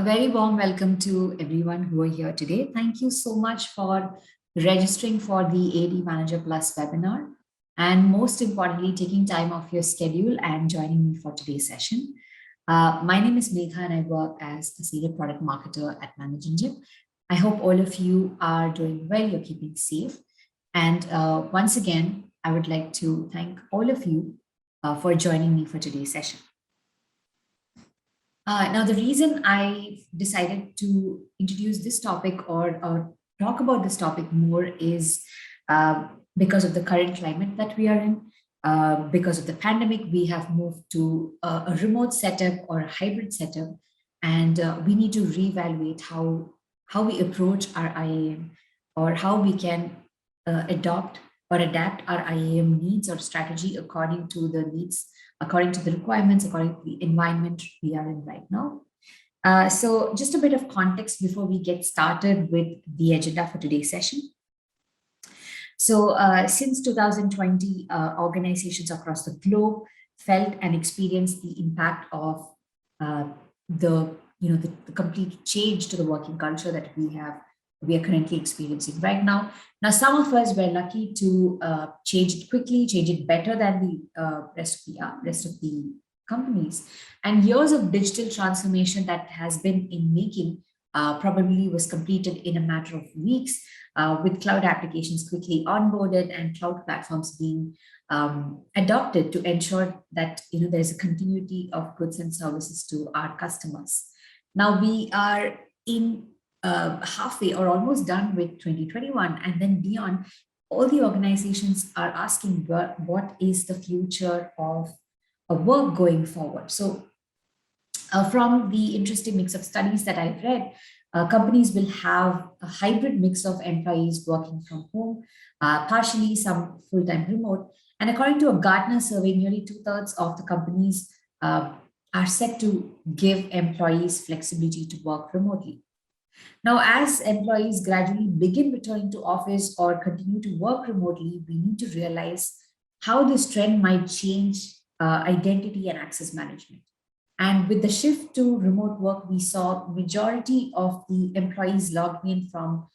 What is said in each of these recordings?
A very warm welcome to everyone who are here today. Thank you so much for registering for the AD Manager Plus webinar and most importantly, taking time off your schedule and joining me for today's session. My name is Megha and I work as a senior product marketer at ManageEngine. I hope all of you are doing well, you're keeping safe. And once again, I would like to thank all of you for joining me for today's session. Now, the reason I decided to introduce this topic or talk about this topic more is because of the current climate that we are in. Because of the pandemic, we have moved to a remote setup or a hybrid setup, and we need to reevaluate how we approach our IAM or how we can adopt or adapt our IAM needs or strategy according to the needs, according to the requirements, according to the environment we are in right now. So just a bit of context before we get started with the agenda for today's session. So since 2020, organizations across the globe felt and experienced the impact of the complete change to the working culture that we are currently experiencing right now. Now, some of us were lucky to change it quickly, change it better than the rest of the companies. And years of digital transformation that has been in making probably was completed in a matter of weeks, with cloud applications quickly onboarded and cloud platforms being adopted to ensure that there's a continuity of goods and services to our customers. Now we are in halfway or almost done with 2021, and then beyond, all the organizations are asking what is the future of work going forward. So from the interesting mix of studies that I've read, companies will have a hybrid mix of employees working from home, partially some full-time remote. And according to a Gartner survey, nearly 2/3 of the companies are set to give employees flexibility to work remotely. Now, as employees gradually begin returning to office or continue to work remotely, we need to realize how this trend might change identity and access management. And with the shift to remote work, we saw majority of the employees logging in from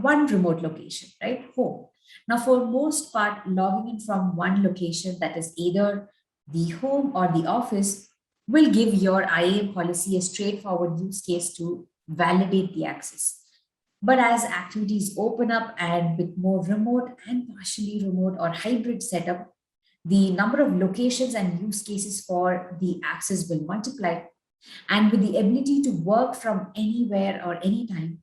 one remote location, right? Home. Now, for most part, logging in from one location, that is either the home or the office, will give your IAM policy a straightforward use case to validate the access. But as activities open up and with more remote and partially remote or hybrid setup, the number of locations and use cases for the access will multiply. And with the ability to work from anywhere or anytime,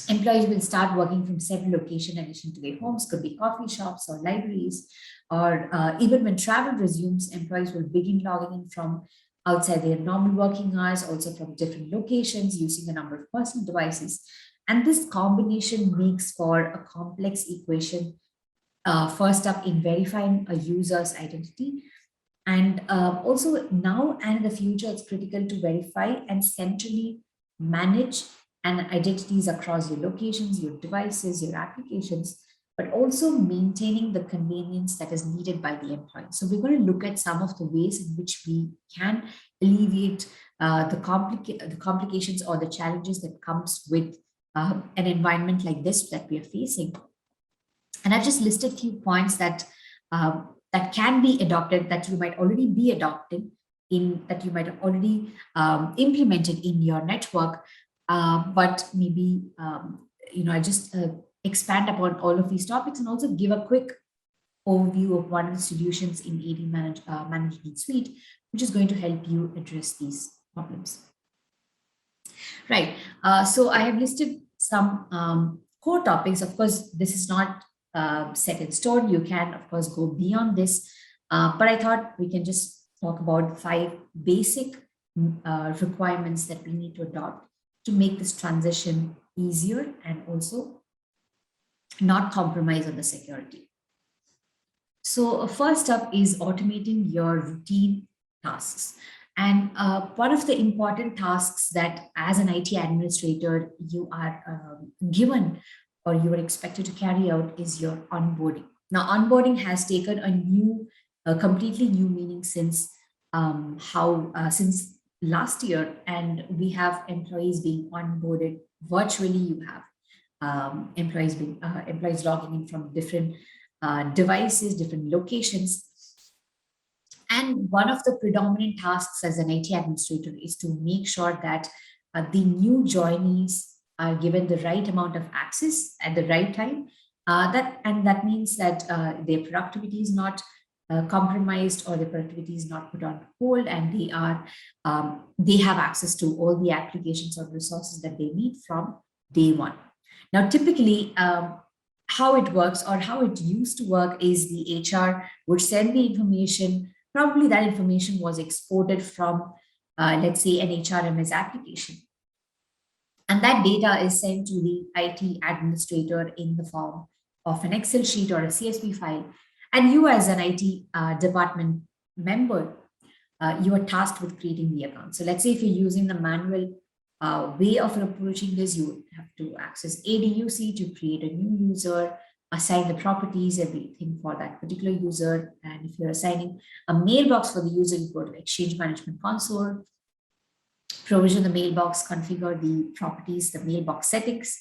employees will start working from several locations in addition to their homes, could be coffee shops or libraries, or even when travel resumes, employees will begin logging in from outside their normal working hours, also from different locations using a number of personal devices. And this combination makes for a complex equation, first up in verifying a user's identity. And also now and in the future, it's critical to verify and centrally manage and identities across your locations, your devices, your applications, but also maintaining the convenience that is needed by the employee. So we're going to look at some of the ways in which we can alleviate the complications or the challenges that comes with an environment like this that we are facing. And I've just listed a few points that that can be adopted, that you might already be adopting that you might have already implemented in your network, but maybe I just expand upon all of these topics and also give a quick overview of one of the solutions in AD Management Suite, which is going to help you address these problems. Right. So I have listed some core topics. Of course, this is not set in stone. You can, of course, go beyond this. But I thought we can just talk about 5 basic requirements that we need to adopt to make this transition easier and also not compromise on the security. So first up is automating your routine tasks. And one of the important tasks that as an IT administrator, you are given or you are expected to carry out is your onboarding. Now, onboarding has taken a completely new meaning since last year, and we have employees being onboarded virtually. You have employees logging in from different devices, different locations. And one of the predominant tasks as an IT administrator is to make sure that the new joinees are given the right amount of access at the right time. That means that their productivity is not compromised, or their productivity is not put on hold, and they have access to all the applications or resources that they need from day one. Now, typically, how it works, or how it used to work, is the HR would send the information. Probably that information was exported from, let's say, an HRMS application. And that data is sent to the IT administrator in the form of an Excel sheet or a CSV file. And you, as an IT department member, you are tasked with creating the account. So let's say if you're using the manual way of approaching this, you would have to access ADUC to create a new user, assign the properties, everything for that particular user. And if you're assigning a mailbox for the user, you go to Exchange Management Console, provision the mailbox, configure the properties, the mailbox settings,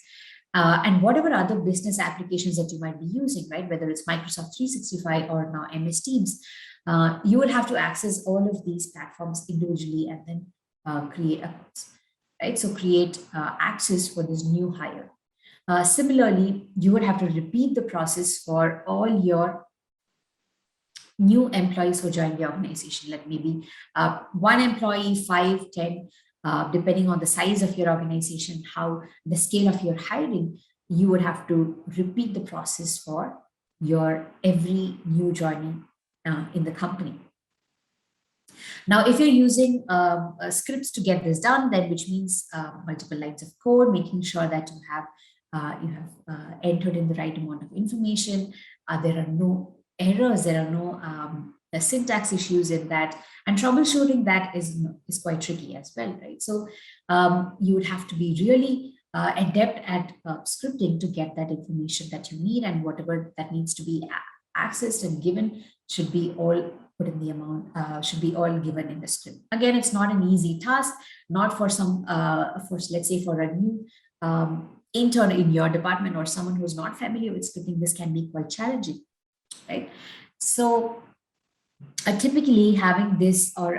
and whatever other business applications that you might be using, right? Whether it's Microsoft 365 or now MS Teams, you will have to access all of these platforms individually and then create accounts, right? So create access for this new hire. Similarly, you would have to repeat the process for all your new employees who join the organization, like maybe one employee, 5, 10, depending on the size of your organization, how the scale of your hiring, you would have to repeat the process for your every new joining in the company. Now, if you're using scripts to get this done, then which means multiple lines of code, making sure that you have entered in the right amount of information. There are no errors, there are no syntax issues in that, and troubleshooting that is quite tricky as well, right? So you would have to be really adept at scripting to get that information that you need, and whatever that needs to be accessed and given should be all put in the amount, should be all given in the script. Again, it's not an easy task, not for some, for let's say for a new intern in your department or someone who's not familiar with scripting, this can be quite challenging, right? So typically having this or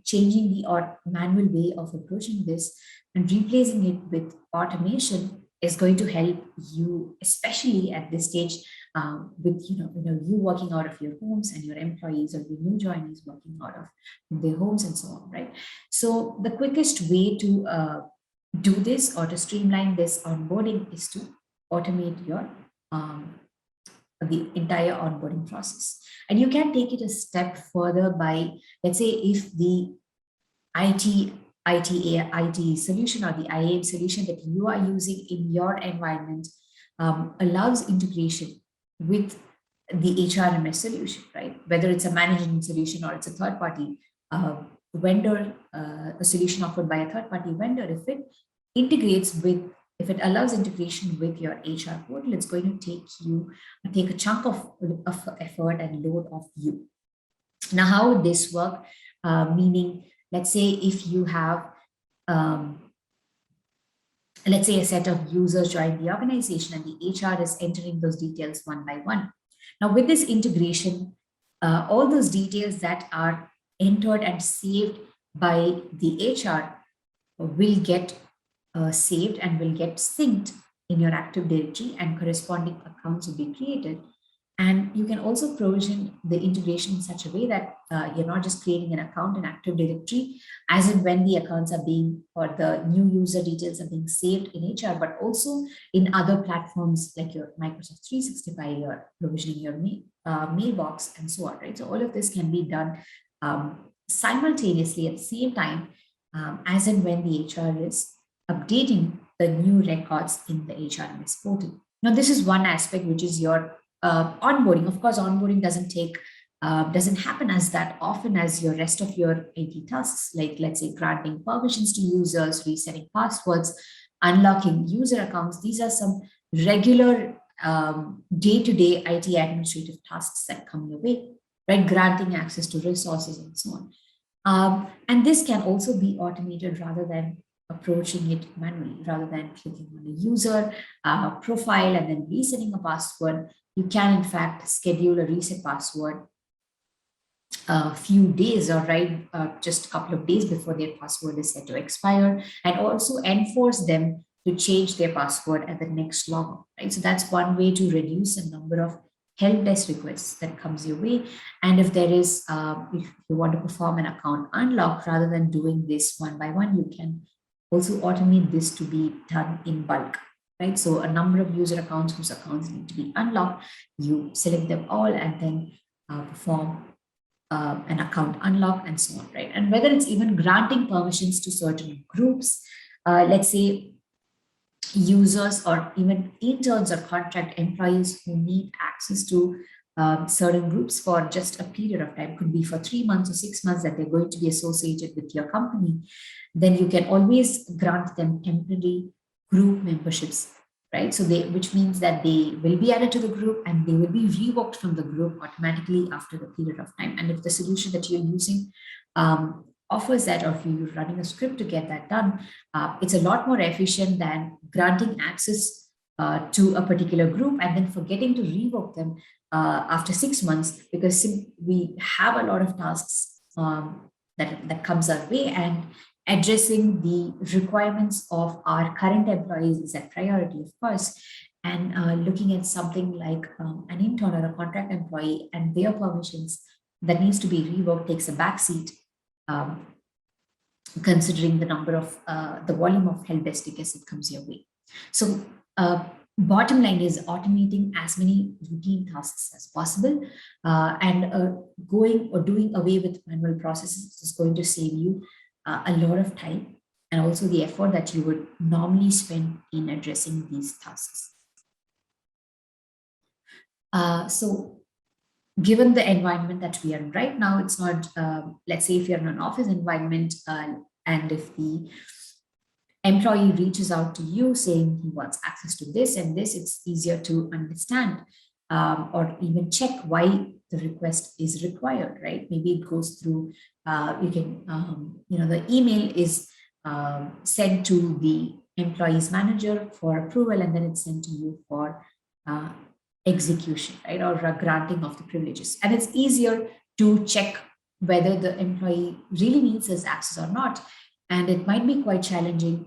changing the or manual way of approaching this and replacing it with automation is going to help you, especially at this stage, with you working out of your homes and your employees or your new joinees working out of their homes and so on, right? So the quickest way to do this or to streamline this onboarding is to automate your the entire onboarding process. And you can take it a step further by, let's say, if the IT solution or the IAM solution that you are using in your environment allows integration with the HRMS solution, right? Whether it's a ManageEngine solution or it's a third-party vendor, a solution offered by a third-party vendor, if it allows integration with your HR portal, it's going to take a chunk of effort and load off you. Now, how would this work? Meaning, let's say if you have, let's say a set of users join the organization and the HR is entering those details one by one. Now, with this integration, all those details that are entered and saved by the HR will get saved and will get synced in your Active Directory, and corresponding accounts will be created. And you can also provision the integration in such a way that you're not just creating an account in Active Directory as in when the accounts are being, or the new user details are being saved in HR, but also in other platforms like your Microsoft 365, your provisioning your mailbox and so on, right? So all of this can be done simultaneously at the same time as and when the HR is updating the new records in the HRMS portal. Now, this is one aspect, which is your onboarding. Of course, onboarding doesn't happen as that often as your rest of your IT tasks, like let's say granting permissions to users, resetting passwords, unlocking user accounts. These are some regular day-to-day IT administrative tasks that come your way, right? Granting access to resources and so on. And this can also be automated rather than approaching it manually, rather than clicking on a user profile and then resetting a password. You can, in fact, schedule a reset password a few days or right just a couple of days before their password is set to expire, and also enforce them to change their password at the next login, right? So that's one way to reduce the number of help desk requests that comes your way. And if there is, if you want to perform an account unlock, rather than doing this one by one, you can also automate this to be done in bulk, right? So a number of user accounts whose accounts need to be unlocked, you select them all and then perform an account unlock and so on, right? And whether it's even granting permissions to certain groups, let's say users or even interns or contract employees who need access to certain groups for just a period of time, could be for 3 months or 6 months that they're going to be associated with your company, then you can always grant them temporary group memberships, right? So they, which means that they will be added to the group and they will be revoked from the group automatically after the period of time. And if the solution that you're using offers that, or if you're running a script to get that done, it's a lot more efficient than granting access to a particular group and then forgetting to revoke them after 6 months, because we have a lot of tasks that comes our way, and addressing the requirements of our current employees is a priority, of course. And looking at something like an intern or a contract employee and their permissions that needs to be revoked takes a backseat, um, considering the number of the volume of help desk tickets that comes your way. So bottom line is automating as many routine tasks as possible, and going or doing away with manual processes is going to save you a lot of time and also the effort that you would normally spend in addressing these tasks. So given the environment that we are in right now, it's not, let's say if you're in an office environment, and if the employee reaches out to you saying he wants access to this and this, it's easier to understand, or even check why the request is required, right? Maybe it goes through, you can, the email is sent to the employee's manager for approval, and then it's sent to you for uh, execution, right? Or a granting of the privileges. And it's easier to check whether the employee really needs this access or not. And it might be quite challenging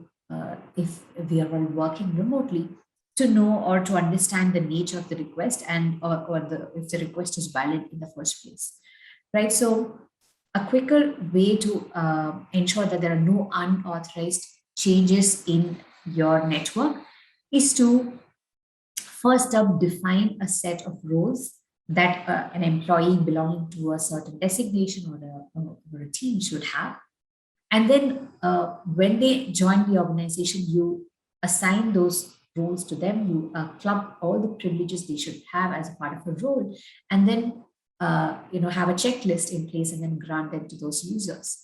if we are all working remotely to know or to understand the nature of the request, and or if the request is valid in the first place, right? So a quicker way to ensure that there are no unauthorized changes in your network is to first up define a set of roles that an employee belonging to a certain designation or a team should have. And then when they join the organization, you assign those roles to them, you club all the privileges they should have as a part of a role, and then have a checklist in place and then grant them to those users.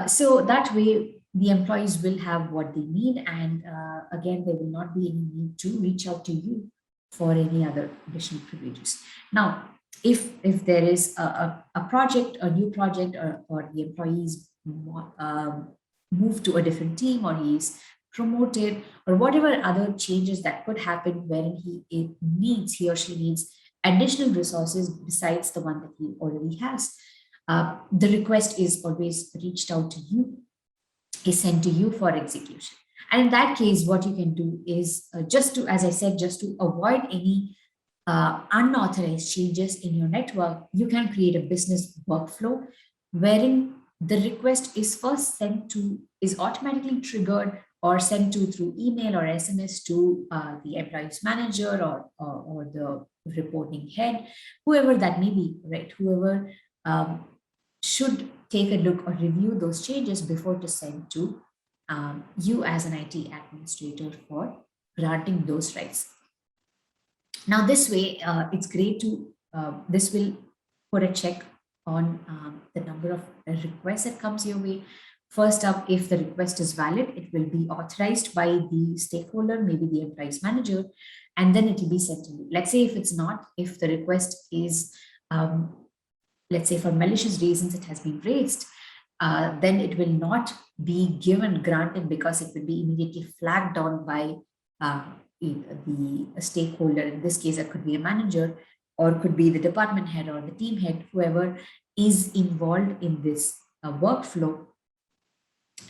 So that way, the employees will have what they need, and again, there will not be any need to reach out to you for any other additional privileges. Now, if there is a project, a new project, or the employees move to a different team, or he's promoted, or whatever other changes that could happen wherein he or she needs additional resources besides the one that he already has, the request is always reached out to you, is sent to you for execution. And in that case, what you can do is just to, as I said, just to avoid any unauthorized changes in your network, you can create a business workflow wherein the request is first sent to, is automatically triggered or sent to through email or SMS to the employee's manager, or the reporting head, whoever that may be, right? Whoever should take a look or review those changes before to send to you as an IT administrator for granting those rights. Now, this way, it's great to, this will put a check on the number of requests that comes your way. First up, if the request is valid, it will be authorized by the stakeholder, maybe the employee's manager, and then it will be sent to you. Let's say if it's not, if the request is, let's say for malicious reasons, it has been raised, then it will not be granted, because it will be immediately flagged down by uh, the stakeholder. In this case, it could be a manager, or could be the department head or the team head, whoever is involved in this workflow.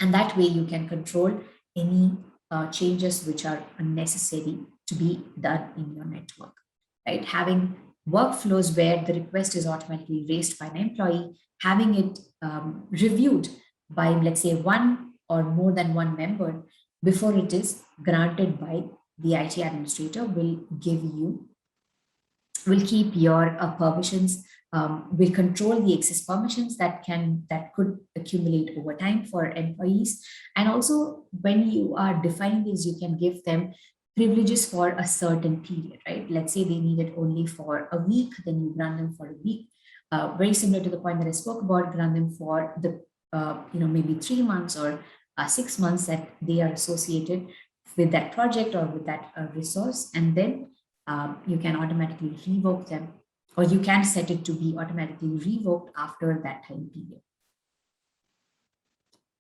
And that way you can control any changes which are unnecessary to be done in your network, right? Having workflows where the request is automatically raised by an employee, having it reviewed by, let's say, one or more than one member before it is granted by the IT administrator will keep your permissions, will control the excess permissions that could accumulate over time for employees. And also, when you are defining these, you can give them privileges for a certain period, right? Let's say they need it only for a week, then you grant them for a week. Very similar to the point that I spoke about, grant them for the maybe 3 months or 6 months that they are associated with that project or with that resource, and then you can automatically revoke them, or you can set it to be automatically revoked after that time period.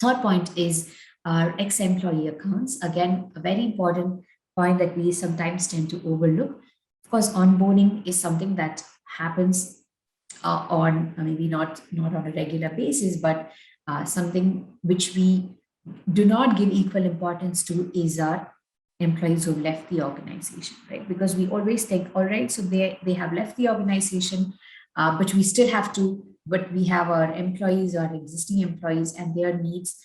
Third point is our ex-employee accounts. Again, a very important point that we sometimes tend to overlook. Of course, onboarding is something that happens on maybe not on a regular basis, but something which we do not give equal importance to is our employees who left the organization, right? Because we always think, all right, so they have left the organization, but we have our employees, our existing employees, and their needs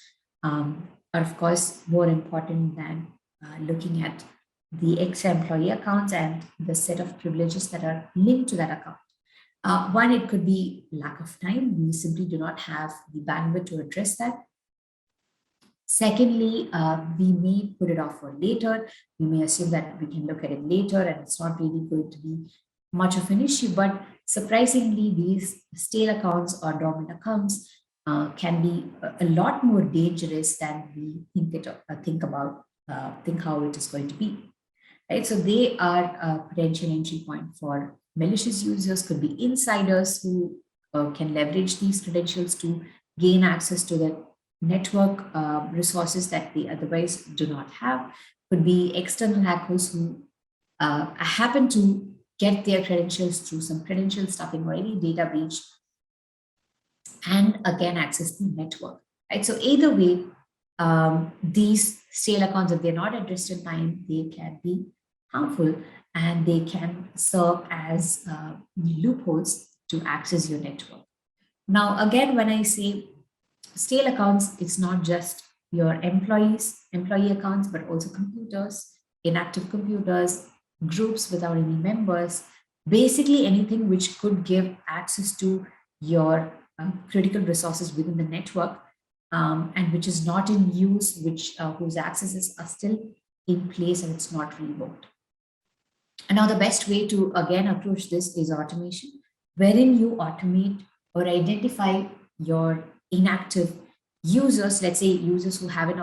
are of course more important than looking at the ex-employee accounts and the set of privileges that are linked to that account. One, it could be lack of time. We simply do not have the bandwidth to address that. Secondly, we may put it off for later. We may assume that we can look at it later and it's not really going to be much of an issue. But surprisingly, these stale accounts or dormant accounts can be a lot more dangerous than we think how it is going to be. Right? So they are a potential entry point for malicious users, could be insiders who can leverage these credentials to gain access to the network resources that they otherwise do not have, could be external hackers who happen to get their credentials through some credential stuffing or any data breach and again access the network, right? So either way, these stale accounts, if they're not addressed in time, they can be harmful and they can serve as loopholes to access your network. Now, again, when I say stale accounts, it's not just your employee accounts, but also computers, inactive computers, groups without any members, basically anything which could give access to your critical resources within the network and which is not in use, whose accesses are still in place and it's not revoked. And now the best way to again approach this is automation, wherein you automate or identify your inactive users, let's say users who haven't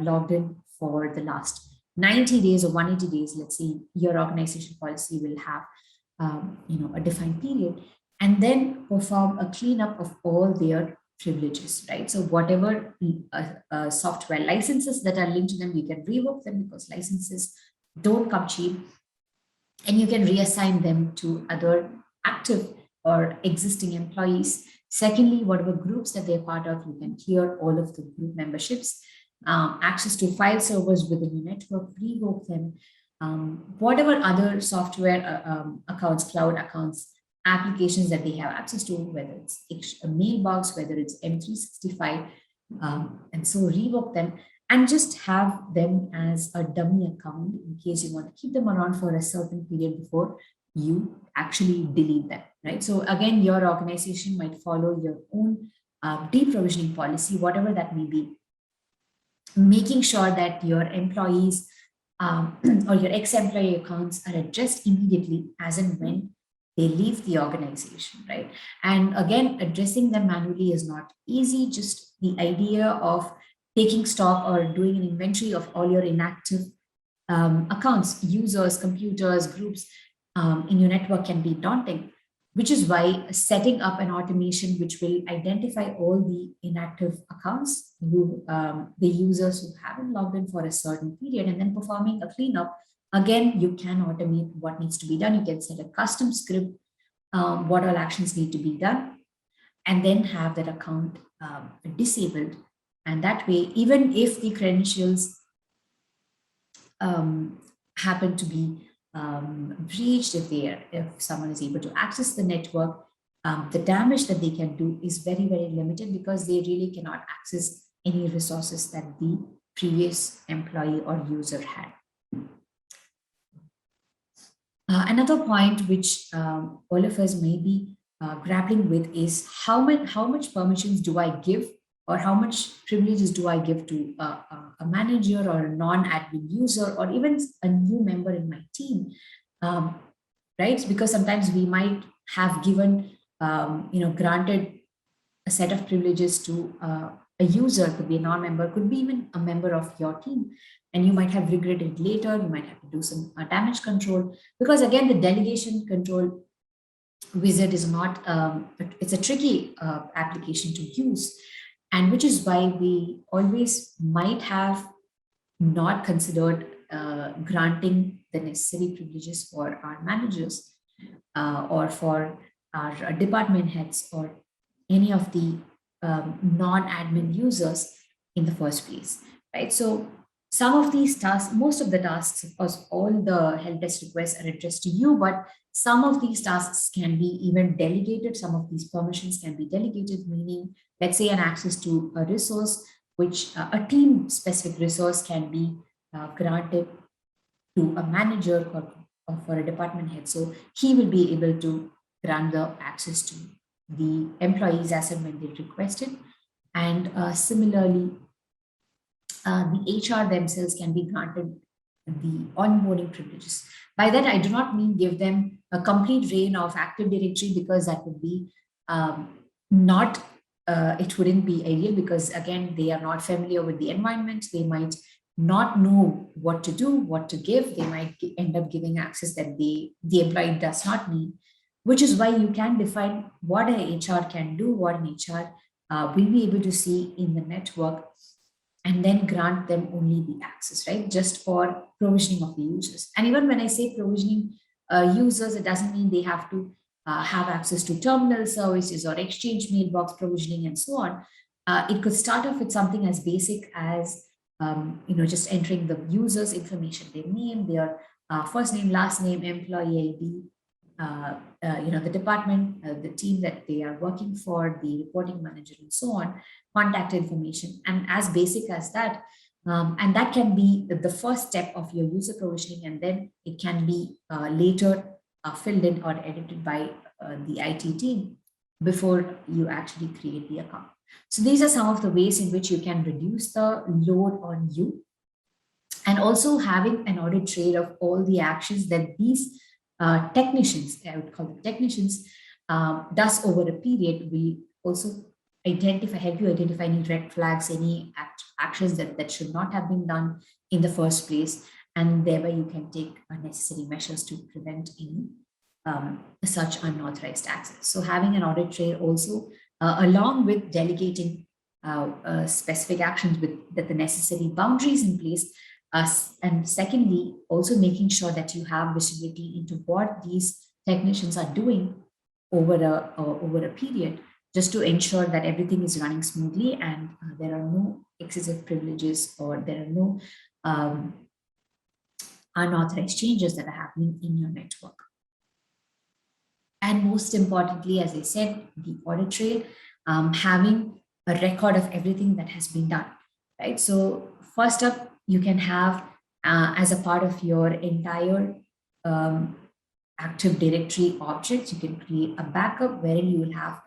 logged in for the last 90 days or 180 days. Let's say your organization policy will have a defined period, and then perform a cleanup of all their privileges, right? So whatever software licenses that are linked to them, you can revoke them because licenses don't come cheap, and you can reassign them to other active or existing employees. Secondly, whatever groups that they're part of, you can clear all of the group memberships, access to file servers within your network, revoke them, whatever other software accounts, cloud accounts, applications that they have access to, whether it's a mailbox, whether it's M365, and so revoke them and just have them as a dummy account in case you want to keep them around for a certain period before you actually delete them, right? So again, your organization might follow your own deprovisioning policy, whatever that may be, making sure that your employees or your ex-employee accounts are addressed immediately as and when they leave the organization, right? And again, addressing them manually is not easy. Just the idea of taking stock or doing an inventory of all your inactive accounts, users, computers, groups in your network can be daunting. which is why setting up an automation which will identify all the inactive accounts, the users who haven't logged in for a certain period, and then performing a cleanup. Again, you can automate what needs to be done. You can set a custom script, what all actions need to be done, and then have that account disabled. And that way, even if the credentials um, happen to be breached, if someone is able to access the network, the damage that they can do is very, very limited because they really cannot access any resources that the previous employee or user had. Another point which all of us may be grappling with is how much permissions do I give, or how much privileges do I give to a manager or a non-admin user or even a new member in my team, um, right? Because sometimes we might have given, granted a set of privileges to a user, could be a non-member, could be even a member of your team, and you might have regretted later. You might have to do some damage control, because again, the delegation control wizard is not, it's a tricky application to use, and which is why we always might have not considered granting the necessary privileges for our managers, or for our department heads, or any of the non-admin users in the first place, right? So some of these tasks, most of the tasks, of course, all the help desk requests are addressed to you, but some of these tasks can be even delegated. Some of these permissions can be delegated, meaning, let's say, an access to a resource, which a team specific resource can be granted to a manager, or for a department head. So he will be able to grant the access to the employees as and when they request it. And similarly, the HR themselves can be granted the onboarding privileges. By that, I do not mean give them a complete reign of Active Directory, because that would be not, it wouldn't be ideal, because again, they are not familiar with the environment. They might not know what to do, what to give. They might end up giving access that the employee does not need, which is why you can define what an HR can do, what an HR will be able to see in the network, and then grant them only the access, right? Just for provisioning of the users. And even when I say provisioning users, it doesn't mean they have to have access to terminal services or exchange mailbox provisioning and so on. It could start off with something as basic as, just entering the user's information, their name, their first name, last name, employee ID, the department, the team that they are working for, the reporting manager, and so on, contact information, and as basic as that. And that can be the first step of your user provisioning, and then it can be later filled in or edited by the IT team before you actually create the account. So these are some of the ways in which you can reduce the load on you, and also having an audit trail of all the actions that these technicians, I would call them technicians, does over a period, will also help you identify any red flags, any actions that should not have been done in the first place, and thereby you can take necessary measures to prevent any such unauthorized access. So having an audit trail also, along with delegating specific actions with the necessary boundaries in place, and secondly, also making sure that you have visibility into what these technicians are doing over a period, just to ensure that everything is running smoothly, and there are no excessive privileges, or there are no unauthorized changes that are happening in your network. And most importantly, as I said, the audit trail, having a record of everything that has been done, right? So first up, you can have, as a part of your entire Active Directory objects, you can create a backup wherein you will have,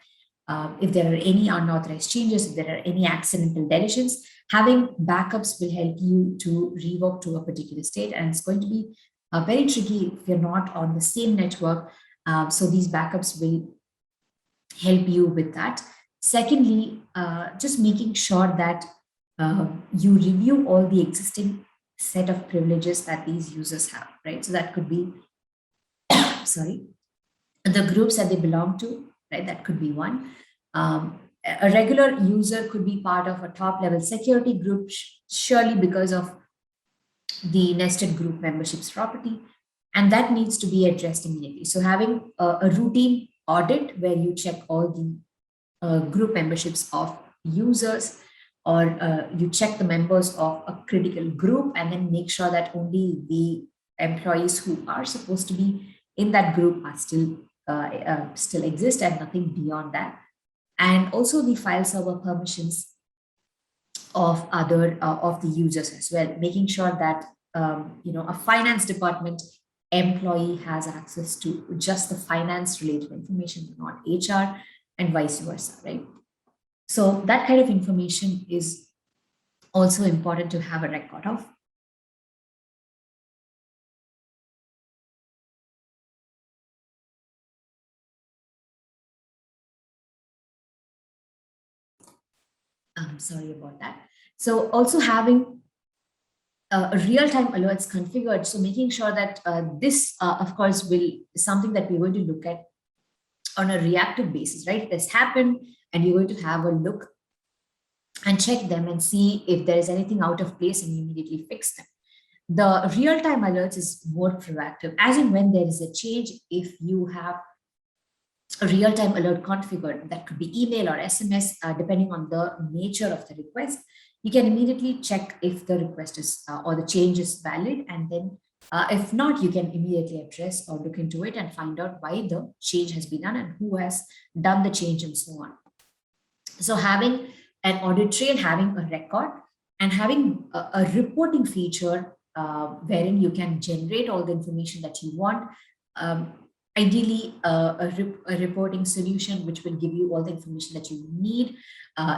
if there are any unauthorized changes, if there are any accidental deletions, having backups will help you to revoke to a particular state. And it's going to be very tricky if you're not on the same network. So these backups will help you with that. Secondly, just making sure that you review all the existing set of privileges that these users have, right? So that could be, sorry, the groups that they belong to, right? That could be one. A regular user could be part of a top level security group, surely because of the nested group memberships property, and that needs to be addressed immediately. So having a routine audit where you check all the group memberships of users, or you check the members of a critical group and then make sure that only the employees who are supposed to be in that group are still exist and nothing beyond that. And also the file server permissions of other of the users as well, making sure that a finance department employee has access to just the finance related information, not HR, and vice versa, right? So that kind of information is also important to have a record of. I'm sorry about that. So also having real-time alerts configured. So making sure that this, of course, will something that we're going to look at on a reactive basis, right? This happened, and you're going to have a look and check them and see if there is anything out of place and immediately fix them. The real-time alerts is more proactive, as in when there is a change, if you have a real-time alert configured, that could be email or SMS, depending on the nature of the request. You can immediately check if the request is or the change is valid, and then if not, you can immediately address or look into it and find out why the change has been done and who has done the change and so on. So having an audit trail, having a record, and having a reporting feature wherein you can generate all the information that you want. Um, Ideally, a reporting solution which will give you all the information that you need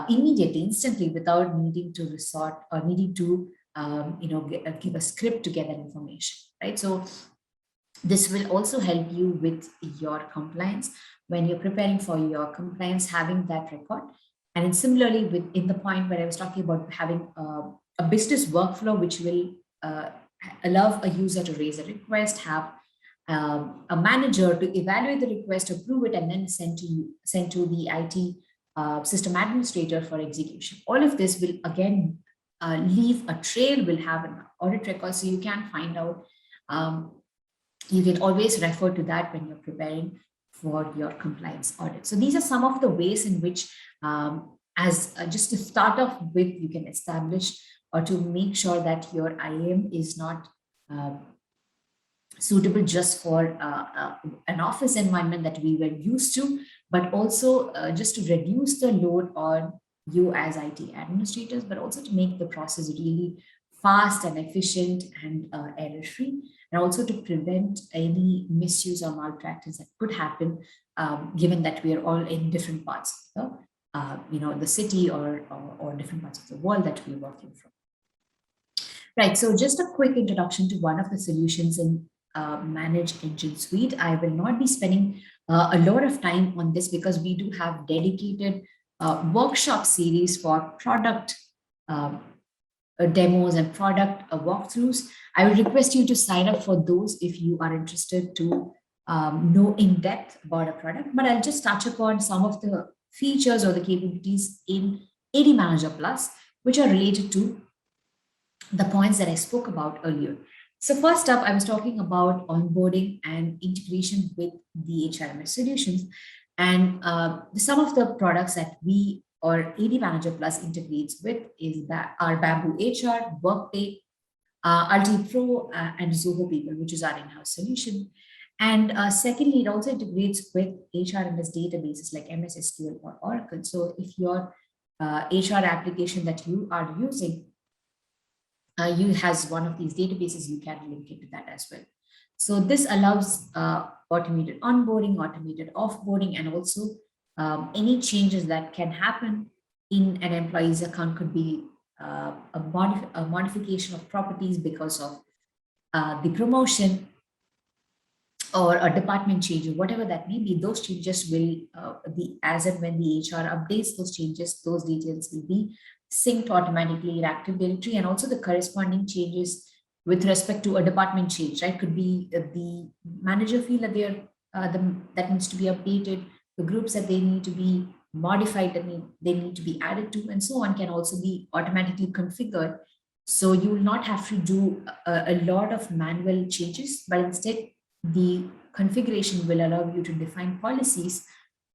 immediately, instantly, without needing to resort or needing to give a script to get that information, right? So this will also help you with your compliance when you're preparing for your compliance, having that record. And then similarly, with in the point where I was talking about having a business workflow, which will allow a user to raise a request, have a manager to evaluate the request, approve it, and then send to the IT system administrator for execution. All of this will again leave a trail, will have an audit record, so you can find out. You can always refer to that when you're preparing for your compliance audit. So these are some of the ways in which, as just to start off with, you can establish or to make sure that your IAM is not suitable just for an office environment that we were used to, but also just to reduce the load on you as IT administrators, but also to make the process really fast and efficient and error-free, and also to prevent any misuse or malpractice that could happen, given that we are all in different parts of the city or different parts of the world that we're working from. Right. So just a quick introduction to one of the solutions in ManageEngine suite. I will not be spending a lot of time on this because we do have dedicated workshop series for product demos and product walkthroughs. I would request you to sign up for those if you are interested to know in depth about a product. But I'll just touch upon some of the features or the capabilities in AD Manager Plus, which are related to the points that I spoke about earlier. So first up, I was talking about onboarding and integration with the HRMS solutions. And some of the products that we or AD Manager Plus integrates with is our Bamboo HR, Workday, Ulti Pro, and Zoho People, which is our in-house solution. And secondly, it also integrates with HRMS databases like MS SQL or Oracle. So if your HR application that you are using you has one of these databases, you can link it to that as well. So this allows automated onboarding, automated offboarding, and also any changes that can happen in an employee's account could be a modification of properties because of the promotion or a department change or whatever that may be. Those changes will as and when the HR updates those changes, those details will be synced automatically in Active Directory, and also the corresponding changes with respect to a department change, right? Could be the manager feel that they're that needs to be updated, the groups that they need to be modified, they need to be added to, and so on, can also be automatically configured. So you will not have to do a lot of manual changes, but instead the configuration will allow you to define policies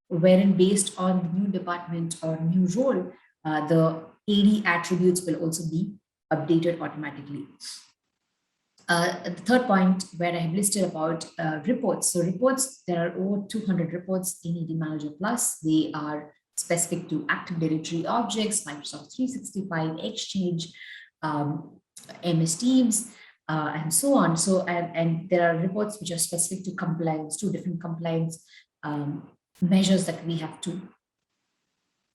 wherein based on the new department or new role, the AD attributes will also be updated automatically. The third point where I have listed about reports. So reports, there are over 200 reports in AD Manager Plus. They are specific to Active Directory objects, Microsoft 365, Exchange, MS Teams, and so on. So, and there are reports which are specific to compliance, to different compliance measures that we have to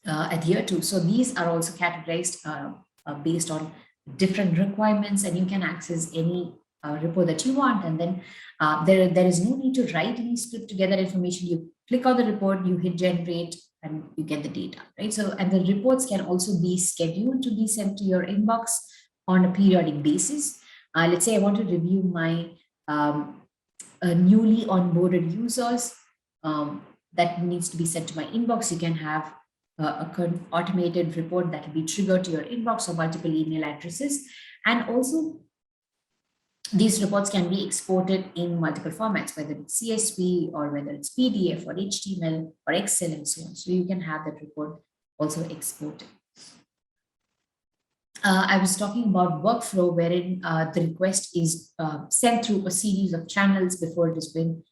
adhere to. So these are also categorized based on different requirements, and you can access any report that you want. And then there is no need to write any script to get that information. You click on the report, you hit generate, and you get the data, right? So, and the reports can also be scheduled to be sent to your inbox on a periodic basis. Let's say I want to review my newly onboarded users that needs to be sent to my inbox. You can have automated report that will be triggered to your inbox or multiple email addresses. And also, these reports can be exported in multiple formats, whether it's CSV or whether it's PDF or HTML or Excel and so on. So you can have that report also exported. I was talking about workflow, wherein the request is sent through a series of channels before it has been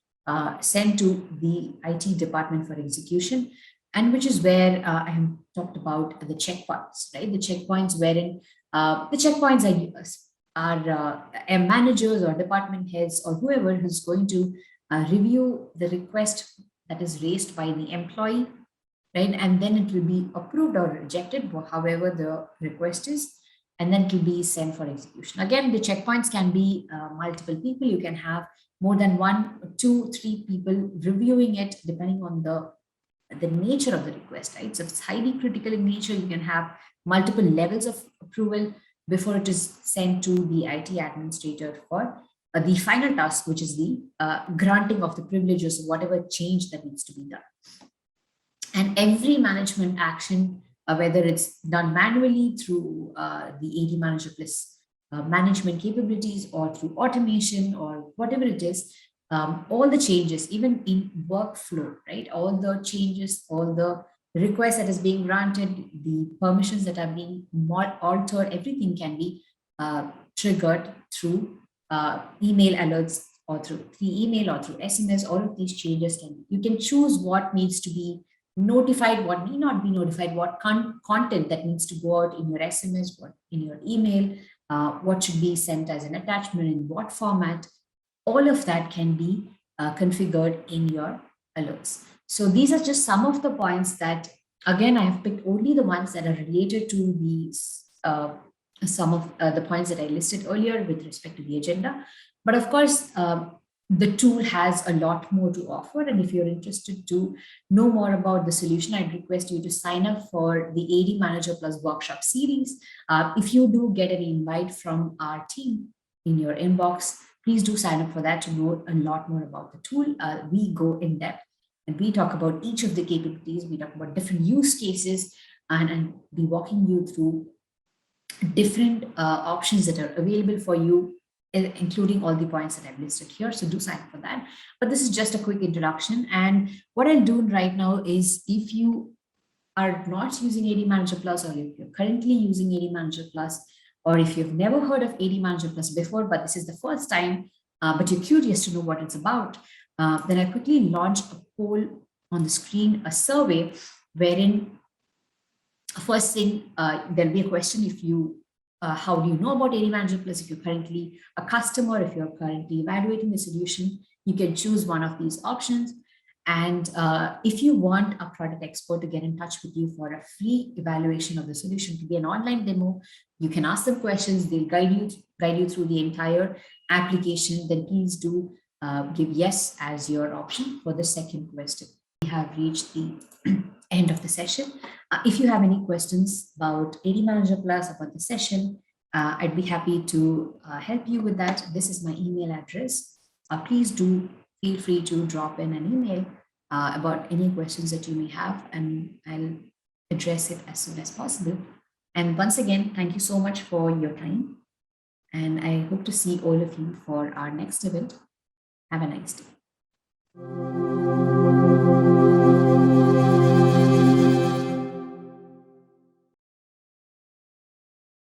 sent to the IT department for execution, and which is where I have talked about the checkpoints, right? The checkpoints wherein the checkpoints are managers or department heads or whoever who's going to review the request that is raised by the employee, right? And then it will be approved or rejected, however the request is, and then it will be sent for execution. Again, the checkpoints can be multiple people. You can have more than 1, 2, 3 people reviewing it, depending on the nature of the request, right? So if it's highly critical in nature, you can have multiple levels of approval before it is sent to the IT administrator for the final task, which is the granting of the privileges, whatever change that needs to be done. And every management action, whether it's done manually through the AD Manager Plus management capabilities or through automation or whatever it is, all the changes, even in workflow, right? All the changes, all the requests that is being granted, the permissions that are being altered, everything can be triggered through email alerts or through email or through SMS. All of these changes you can choose what needs to be notified, what may not be notified, what content that needs to go out in your SMS, what in your email, what should be sent as an attachment, in what format. All of that can be configured in your alerts. So these are just some of the points that, again, I have picked only the ones that are related to these, some of the points that I listed earlier with respect to the agenda. But of course, the tool has a lot more to offer. And if you're interested to know more about the solution, I'd request you to sign up for the AD Manager Plus workshop series. If you do get an invite from our team in your inbox, please do sign up for that to know a lot more about the tool. We go in depth and we talk about each of the capabilities. We talk about different use cases and be walking you through different options that are available for you, including all the points that I've listed here. So do sign up for that. But this is just a quick introduction. And what I'll do right now is, if you are not using AD Manager Plus, or if you're currently using AD Manager Plus, or if you've never heard of AD Manager Plus before, but this is the first time, but you're curious to know what it's about, then I quickly launch a poll on the screen, a survey, wherein first thing, there'll be a question. If you how do you know about AD Manager Plus? If you're currently a customer, if you're currently evaluating the solution, you can choose one of these options. And if you want a product expert to get in touch with you for a free evaluation of the solution, to be an online demo, you can ask them questions. They'll guide you through the entire application. Then please do give yes as your option for the second question. We have reached the end of the session. If you have any questions about AD Manager Plus, about the session, I'd be happy to help you with that. This is my email address. Please do feel free to drop in an email about any questions that you may have, and I'll address it as soon as possible. And once again, thank you so much for your time. And I hope to see all of you for our next event. Have a nice day.